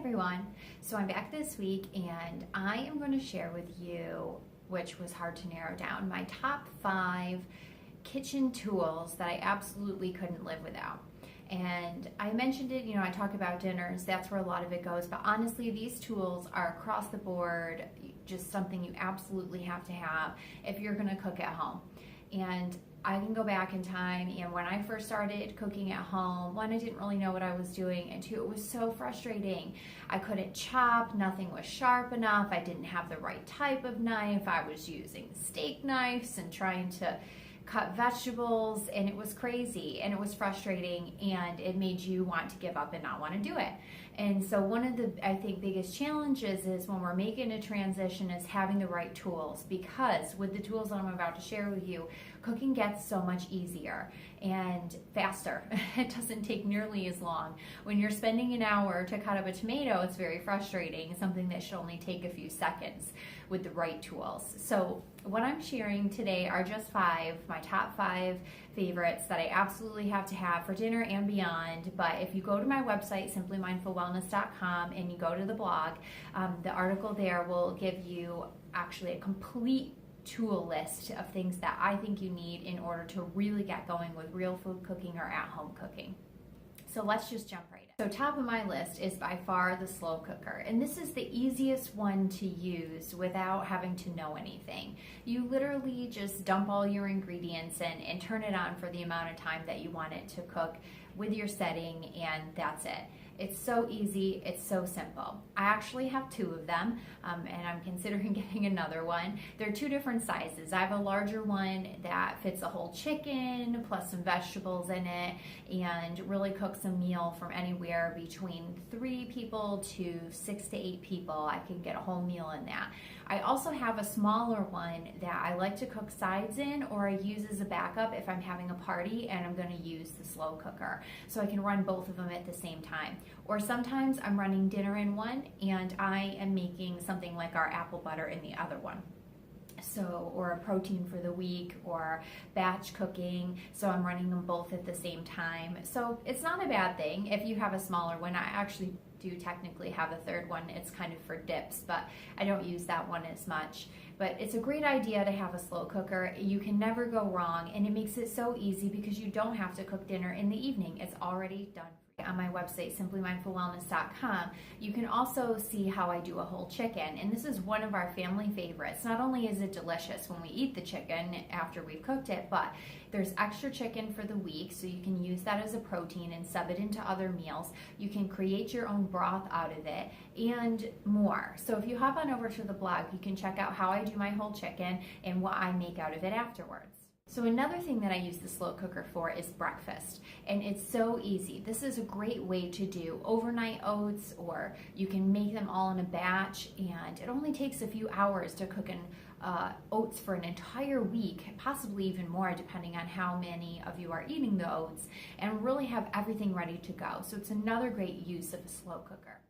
everyone. So I'm back this week and I am going to share with you, which was hard to narrow down, my top 5 kitchen tools that I absolutely couldn't live without. And I mentioned it, I talk about dinners, that's where a lot of it goes, but honestly these tools are across the board, just something you absolutely have to have if you're going to cook at home. And I can go back in time, and when I first started cooking at home, one, I didn't really know what I was doing, and two, it was so frustrating. I couldn't chop, nothing was sharp enough, I didn't have the right type of knife, I was using steak knives and trying to cut vegetables, and it was crazy, and it was frustrating, and it made you want to give up and not want to do it. And so one of the, I think, biggest challenges is when we're making a transition is having the right tools, because with the tools that I'm about to share with you, cooking gets so much easier and faster. It doesn't take nearly as long. When you're spending an hour to cut up a tomato, it's very frustrating, something that should only take a few seconds with the right tools. So what I'm sharing today are just 5, my top 5 favorites that I absolutely have to have for dinner and beyond. But if you go to my website, simplymindfulwellness.com, and you go to the blog, the article there will give you actually a complete tool list of things that I think you need in order to really get going with real food cooking or at-home cooking. So let's just jump right in. So top of my list is by far the slow cooker, and this is the easiest one to use without having to know anything. You literally just dump all your ingredients in and turn it on for the amount of time that you want it to cook with your setting, and that's it. It's so easy, it's so simple. I actually have 2 of them, and I'm considering getting another one. They're 2 different sizes. I have a larger one that fits a whole chicken plus some vegetables in it and really cooks a meal from anywhere between 3 people to 6 to 8 people. I can get a whole meal in that. I also have a smaller one that I like to cook sides in, or I use as a backup if I'm having a party and I'm going to use the slow cooker. So I can run both of them at the same time. Or sometimes I'm running dinner in one and I am making something like our apple butter in the other one. So, or a protein for the week, or batch cooking, so I'm running them both at the same time. So it's not a bad thing if you have a smaller one. I actually do technically have a third one. It's kind of for dips, but I don't use that one as much. But it's a great idea to have a slow cooker. You can never go wrong, and it makes it so easy because you don't have to cook dinner in the evening. It's already done. On my website, simplymindfulwellness.com, you can also see how I do a whole chicken, and this is one of our family favorites. Not only is it delicious when we eat the chicken after we've cooked it, but there's extra chicken for the week, so you can use that as a protein and sub it into other meals. You can create your own broth out of it and more. So if you hop on over to the blog, you can check out how I do my whole chicken and what I make out of it afterwards. So another thing that I use the slow cooker for is breakfast, and it's so easy. This is a great way to do overnight oats, or you can make them all in a batch, and it only takes a few hours to cook oats for an entire week, possibly even more depending on how many of you are eating the oats, and really have everything ready to go. So it's another great use of a slow cooker.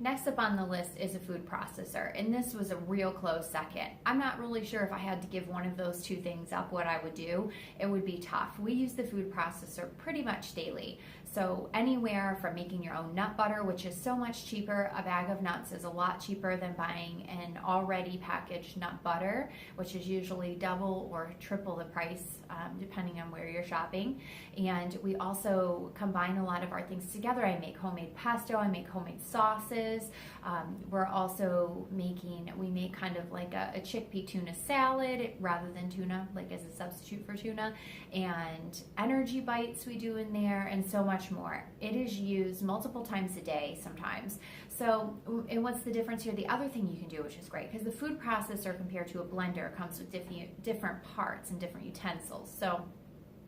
Next up on the list is a food processor, and this was a real close second. I'm not really sure if I had to give one of those 2 things up what I would do. It would be tough. We use the food processor pretty much daily. So anywhere from making your own nut butter, which is so much cheaper. A bag of nuts is a lot cheaper than buying an already packaged nut butter, which is usually double or triple the price depending on where you're shopping. And we also combine a lot of our things together. I make homemade pesto, I make homemade sauces. We're also we make kind of like a chickpea tuna salad rather than tuna, like as a substitute for tuna, and energy bites we do in there, and so much more. It is used multiple times a day sometimes. So, and what's the difference here? The other thing you can do, which is great, because the food processor compared to a blender comes with different parts and different utensils. So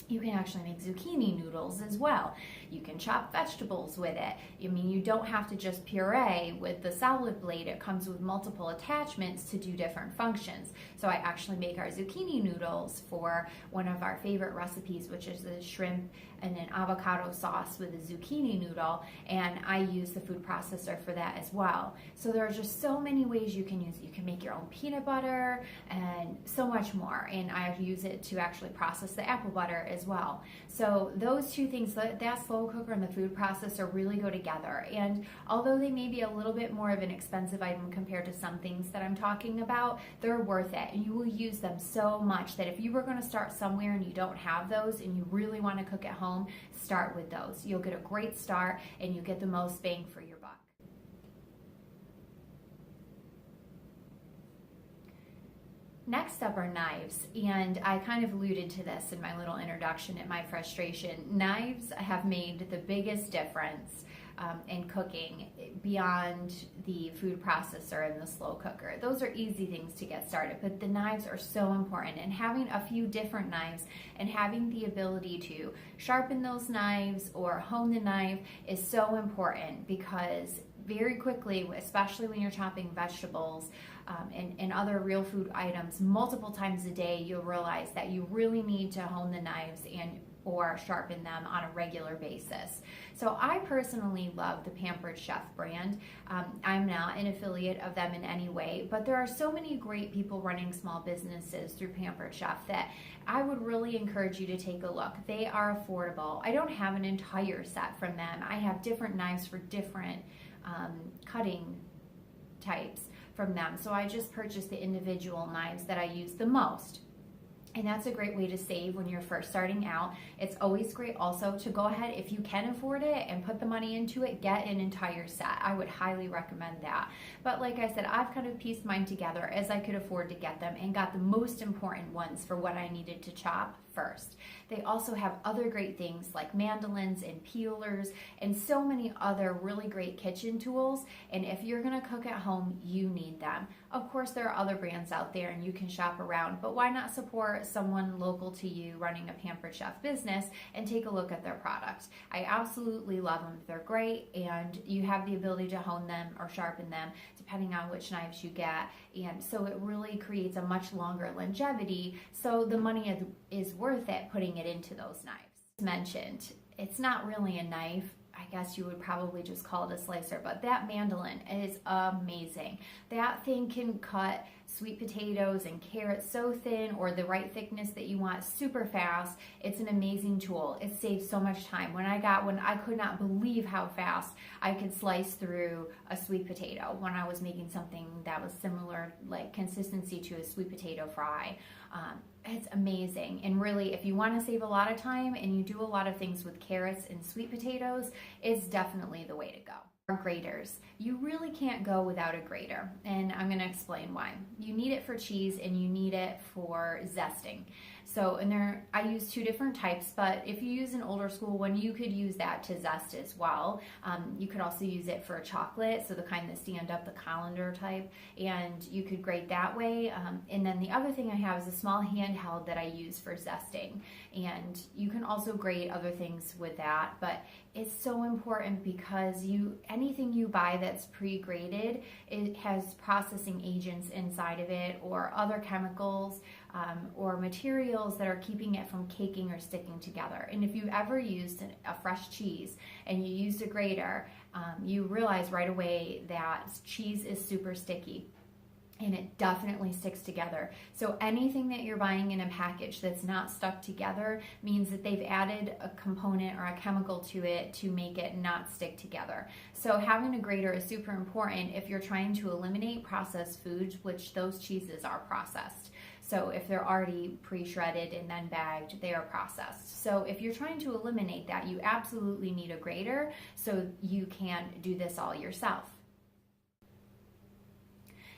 you can actually make zucchini noodles as well. You can chop vegetables with it. I mean, you don't have to just puree with the salad blade. It comes with multiple attachments to do different functions. So I actually make our zucchini noodles for one of our favorite recipes, which is the shrimp and an avocado sauce with a zucchini noodle, and I use the food processor for that as well. So there are just so many ways you can use it. You can make your own peanut butter and so much more, and I use it to actually process the apple butter as well. So those two things, that slow cooker and the food processor, really go together. And although they may be a little bit more of an expensive item compared to some things that I'm talking about, they're worth it, and you will use them so much that if you were going to start somewhere and you don't have those and you really want to cook at home, start with those. You'll get a great start and you get the most bang for your buck. Next up are knives, and I kind of alluded to this in my little introduction at my frustration. Knives have made the biggest difference in cooking beyond the food processor and the slow cooker. Those are easy things to get started, but the knives are so important, and having a few different knives and having the ability to sharpen those knives or hone the knife is so important, because very quickly, especially when you're chopping vegetables and other real food items multiple times a day, you'll realize that you really need to hone the knives or sharpen them on a regular basis. So I personally love the Pampered Chef brand. I'm not an affiliate of them in any way, but there are so many great people running small businesses through Pampered Chef that I would really encourage you to take a look. They are affordable. I don't have an entire set from them. I have different knives for different cutting types from them. So I just purchased the individual knives that I use the most. And that's a great way to save when you're first starting out. It's always great also to go ahead, if you can afford it and put the money into it, get an entire set. I would highly recommend that. But like I said, I've kind of pieced mine together as I could afford to get them and got the most important ones for what I needed to chop first. They also have other great things like mandolins and peelers and so many other really great kitchen tools. And if you're going to cook at home, you need them. Of course, there are other brands out there and you can shop around, but why not support someone local to you running a Pampered Chef business and take a look at their products? I absolutely love them. They're great, and you have the ability to hone them or sharpen them depending on which knives you get. And so it really creates a much longer longevity. So the money is worth it putting it into those knives. As mentioned, it's not really a knife. I guess you would probably just call it a slicer, but that mandolin is amazing. That thing can cut sweet potatoes and carrots so thin, or the right thickness that you want, super fast. It's an amazing tool. It saves so much time. When I got one, I could not believe how fast I could slice through a sweet potato when I was making something that was similar, like consistency to a sweet potato fry. It's amazing. And really, if you want to save a lot of time and you do a lot of things with carrots and sweet potatoes, it's definitely the way to go. Graters. You really can't go without a grater, and I'm going to explain why. You need it for cheese and you need it for zesting. So, I use two different types, but if you use an older school one, you could use that to zest as well. You could also use it for chocolate, so the kind that stand up, the colander type, and you could grate that way. And then the other thing I have is a small handheld that I use for zesting, and you can also grate other things with that, but it's so important because anything you buy that's pre-grated, it has processing agents inside of it or other chemicals or materials that are keeping it from caking or sticking together. And if you've ever used a fresh cheese and you used a grater, you realize right away that cheese is super sticky. And it definitely sticks together. So anything that you're buying in a package that's not stuck together means that they've added a component or a chemical to it to make it not stick together. So having a grater is super important if you're trying to eliminate processed foods, which those cheeses are processed. So if they're already pre-shredded and then bagged, they are processed. So if you're trying to eliminate that, you absolutely need a grater so you can do this all yourself.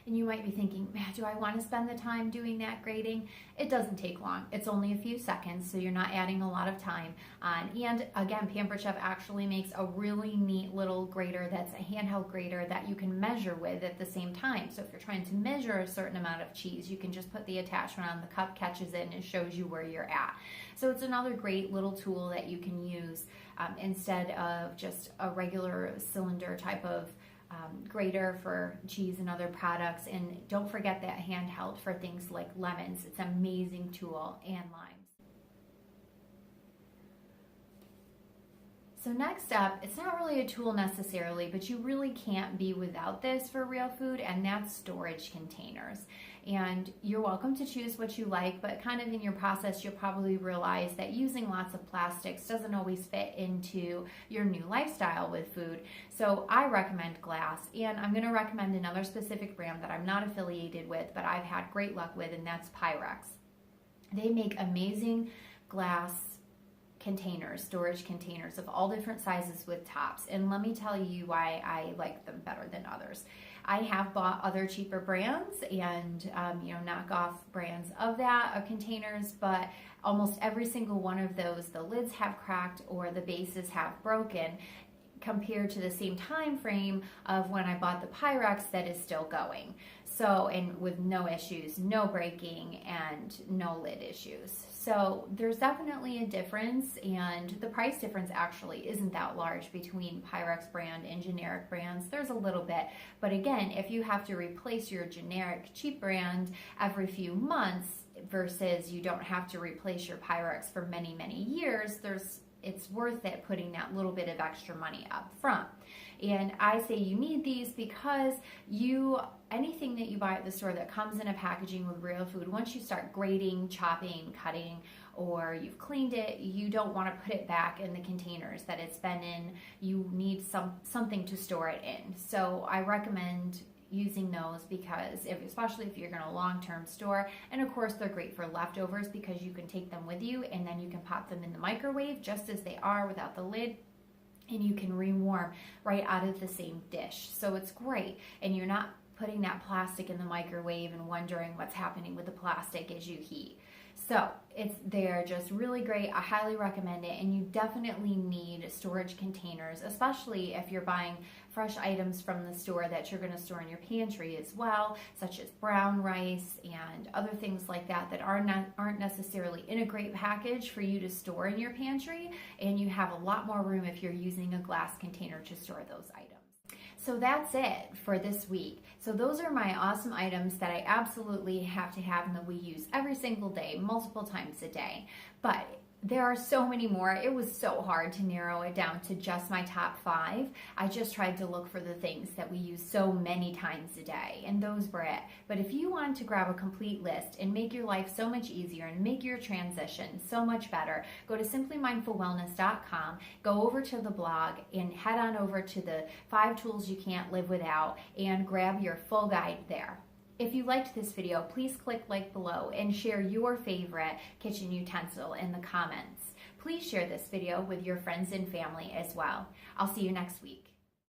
And you might be thinking, man, do I want to spend the time doing that grating? It doesn't take long. It's only a few seconds, so you're not adding a lot of time on. And again, Pampered Chef actually makes a really neat little grater that's a handheld grater that you can measure with at the same time. So if you're trying to measure a certain amount of cheese, you can just put the attachment on, the cup catches it, and it shows you where you're at. So it's another great little tool that you can use instead of just a regular cylinder type of grater for cheese and other products. And don't forget that handheld for things like lemons. It's an amazing tool, and limes. So next up, it's not really a tool necessarily, but you really can't be without this for real food, and that's storage containers. And you're welcome to choose what you like, but kind of in your process, you'll probably realize that using lots of plastics doesn't always fit into your new lifestyle with food. So I recommend glass, and I'm going to recommend another specific brand that I'm not affiliated with, but I've had great luck with, and that's Pyrex. They make amazing glass containers, storage containers of all different sizes with tops. And let me tell you why I like them better than others. I have bought other cheaper brands and knockoff brands of containers, but almost every single one of those, the lids have cracked or the bases have broken, compared to the same time frame of when I bought the Pyrex that is still going. So, and with no issues, no breaking, and no lid issues. So there's definitely a difference, and the price difference actually isn't that large between Pyrex brand and generic brands. There's a little bit, but again, if you have to replace your generic cheap brand every few months versus you don't have to replace your Pyrex for many, many years, it's worth it putting that little bit of extra money up front. And I say you need these because anything that you buy at the store that comes in a packaging with real food, once you start grating, chopping, cutting, or you've cleaned it, you don't want to put it back in the containers that it's been in. You need something to store it in. So I recommend using those because especially if you're going to long-term store, and of course they're great for leftovers because you can take them with you and then you can pop them in the microwave just as they are without the lid, and you can rewarm right out of the same dish. So it's great, and you're not putting that plastic in the microwave and wondering what's happening with the plastic as you heat. So they're just really great. I highly recommend it, and you definitely need storage containers, especially if you're buying fresh items from the store that you're going to store in your pantry as well, such as brown rice and other things like that aren't necessarily in a great package for you to store in your pantry, and you have a lot more room if you're using a glass container to store those items. So that's it for this week. So those are my awesome items that I absolutely have to have and that we use every single day, multiple times a day. But there are so many more. It was so hard to narrow it down to just my top 5. I just tried to look for the things that we use so many times a day, and those were it. But if you want to grab a complete list and make your life so much easier and make your transition so much better, go to simplymindfulwellness.com, go over to the blog, and head on over to the 5 tools you can't live without and grab your full guide there. If you liked this video, please click like below and share your favorite kitchen utensil in the comments. Please share this video with your friends and family as well. I'll see you next week.